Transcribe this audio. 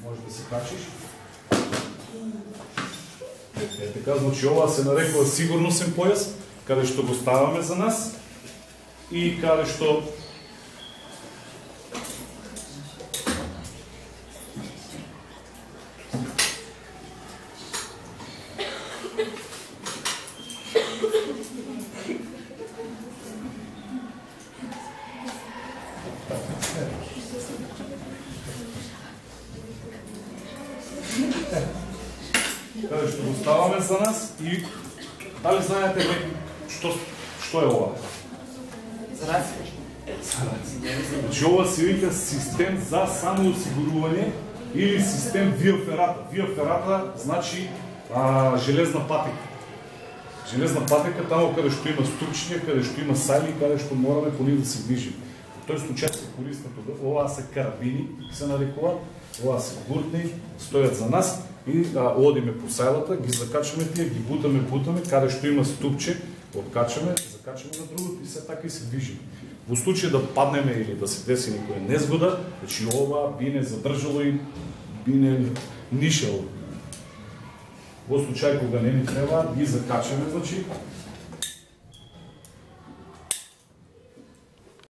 Може да се качиш. Така, значи ова се нарекува сигурносен појас, каде што го ставаме за нас и каде што го ставаме за нас и дали знаете што е ова? За рација. Значи ова се вика систем за самоосигурување или систем виоферата. Виоферата значи железна патека. Железна патека таму каде што има ступчиња, каде што има сајли, каде што мораме по нив да се движиме. Во тој случај се користат оваа се карабини, се нарекува, оваа се гуртни, стојат за нас и одиме по сајлата, ги закачаме тие, ги бутаме, каде што има ступче, откачаме, закачаме на другото и се така и се движиме. Во случај да паднеме или да се деси некоја незгода, значи ова би не задржало и би не нишело. Во случај кога не ни треба, ги закачаме, значи,